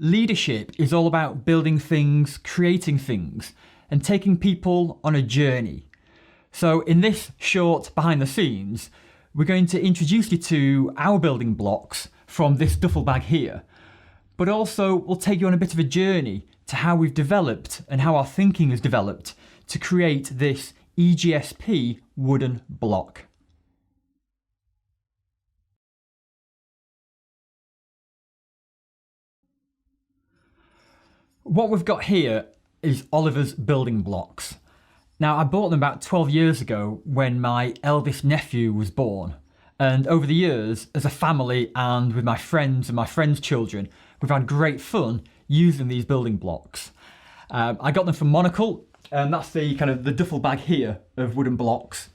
Leadership is all about building things, creating things, and taking people on a journey. So in this short behind the scenes, we're going to introduce you to our building blocks from this duffel bag here, but also we'll take you on a bit of a journey to how we've developed and how our thinking has developed to create this EGSP wooden block. What we've got here is Oliver's building blocks. Now, I bought them about 12 years ago when my eldest nephew was born. And over the years, as a family and with my friends and my friends' children, we've had great fun using these building blocks. I got them from Monocle, and that's the kind of the duffel bag here of wooden blocks.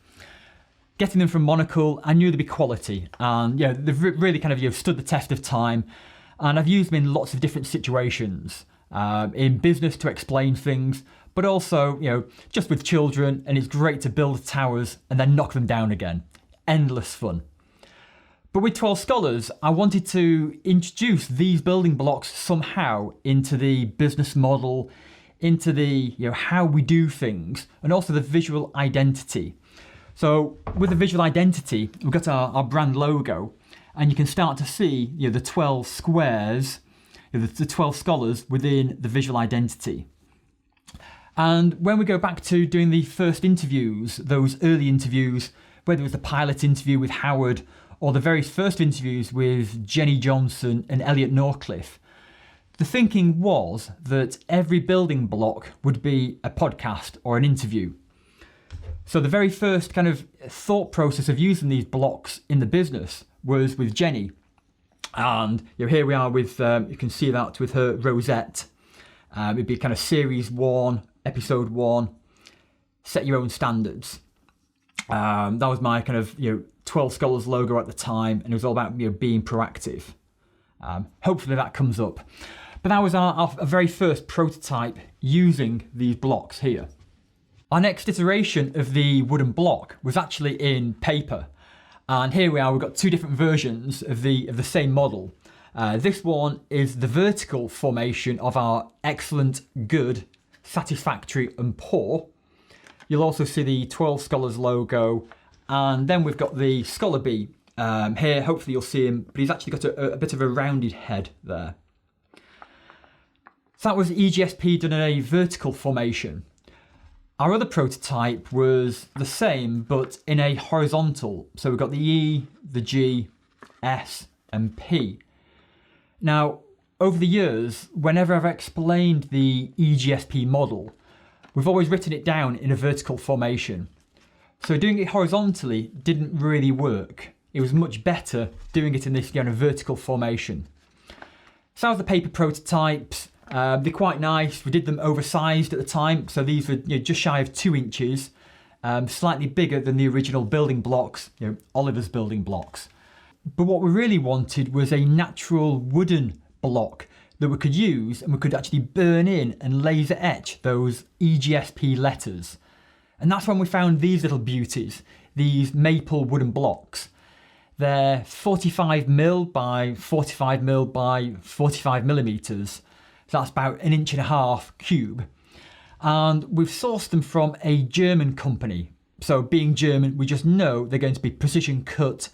Getting them from Monocle, I knew they'd be quality, and yeah, they've really kind of stood the test of time. And I've used them in lots of different situations. In business to explain things, but also, just with children, and it's great to build towers and then knock them down again. Endless fun. But with 12 Scholars, I wanted to introduce these building blocks somehow into the business model, into the, how we do things, and also the visual identity. So with the visual identity, we've got our brand logo, and you can start to see, the 12 squares, the 12 scholars within the visual identity. And when we go back to doing the first interviews, those early interviews, whether it was the pilot interview with Howard or the very first interviews with Jenny Johnson and Elliot Norcliffe, the thinking was that every building block would be a podcast or an interview. So the very first kind of thought process of using these blocks in the business was with Jenny. And here we are with, you can see that with her rosette. It'd be kind of series 1, episode 1, set your own standards. That was my kind of 12 Scholars logo at the time, and it was all about being proactive. Hopefully that comes up. But that was our very first prototype using these blocks here. Our next iteration of the wooden block was actually in paper. And here we are, we've got two different versions of the same model. This one is the vertical formation of our excellent, good, satisfactory and poor. You'll also see the 12 Scholars logo, and then we've got the Scholar Bee here. Hopefully you'll see him, but he's actually got a bit of a rounded head there. So that was EGSP done in a vertical formation. Our other prototype was the same, but in a horizontal. So we've got the E, the G, S, and P. Now, over the years, whenever I've explained the EGSP model, we've always written it down in a vertical formation. So doing it horizontally didn't really work. It was much better doing it in this vertical formation. So that was the paper prototypes. They're quite nice. We did them oversized at the time, so these were just shy of 2 inches, slightly bigger than the original building blocks, Oliver's building blocks. But what we really wanted was a natural wooden block that we could use, and we could actually burn in and laser etch those EGSP letters. And that's when we found these little beauties, these maple wooden blocks. They're 45mm by 45mm by 45mm. So that's about 1.5 inches cube. And we've sourced them from a German company. So being German, we just know they're going to be precision cut.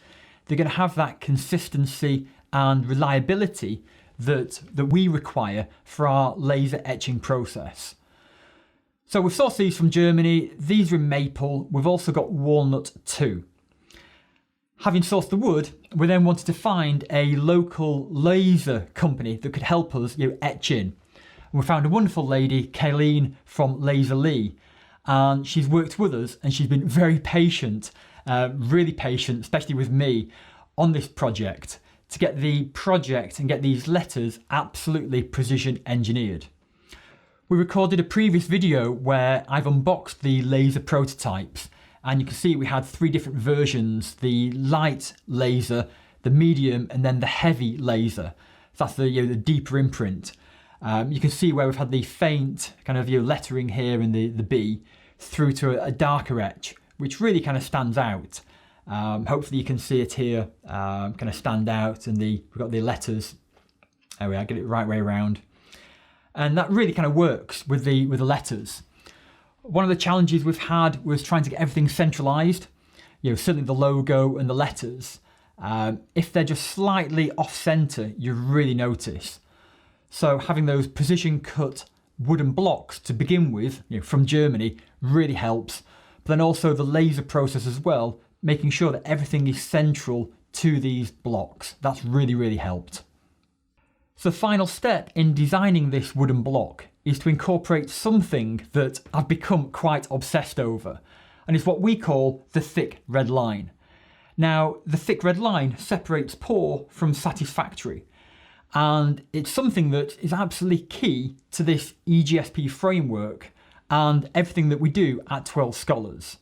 They're going to have that consistency and reliability that we require for our laser etching process. So we've sourced these from Germany. These are in maple. We've also got walnut too. Having sourced the wood, we then wanted to find a local laser company that could help us etch in. And we found a wonderful lady, Kayleen from Laser Lee, and she's worked with us and she's been very patient, really patient, especially with me, on this project to get the project and get these letters absolutely precision engineered. We recorded a previous video where I've unboxed the laser prototypes, and you can see we had 3 different versions: the light laser, the medium, and then the heavy laser. So that's the deeper imprint. You can see where we've had the faint kind of lettering here in the B through to a darker etch, which really kind of stands out. Hopefully you can see it here kind of stand out, and we've got the letters There we are, get it the right way around. And that really kind of works with the letters. One of the challenges we've had was trying to get everything centralized. Certainly the logo and the letters. If they're just slightly off center, you really notice. So having those precision cut wooden blocks to begin with, from Germany, really helps. But then also the laser process as well, making sure that everything is central to these blocks. That's really, really helped. So the final step in designing this wooden block is to incorporate something that I've become quite obsessed over, and it's what we call the thick red line. Now, the thick red line separates poor from satisfactory, and it's something that is absolutely key to this EGSP framework and everything that we do at 12 Scholars.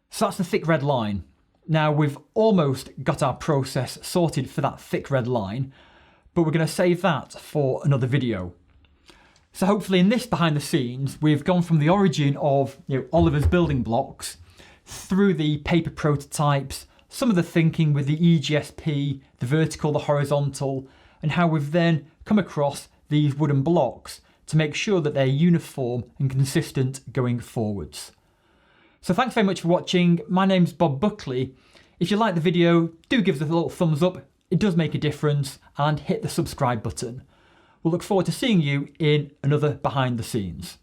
So that's the thick red line. Now, we've almost got our process sorted for that thick red line, but we're going to save that for another video. So hopefully in this behind the scenes, we've gone from the origin of Oliver's building blocks through the paper prototypes, some of the thinking with the EGSP, the vertical, the horizontal, and how we've then come across these wooden blocks to make sure that they're uniform and consistent going forwards. So thanks very much for watching. My name's Bob Buckley. If you like the video, do give us a little thumbs up. It does make a difference, and hit the subscribe button. We'll look forward to seeing you in another behind the scenes.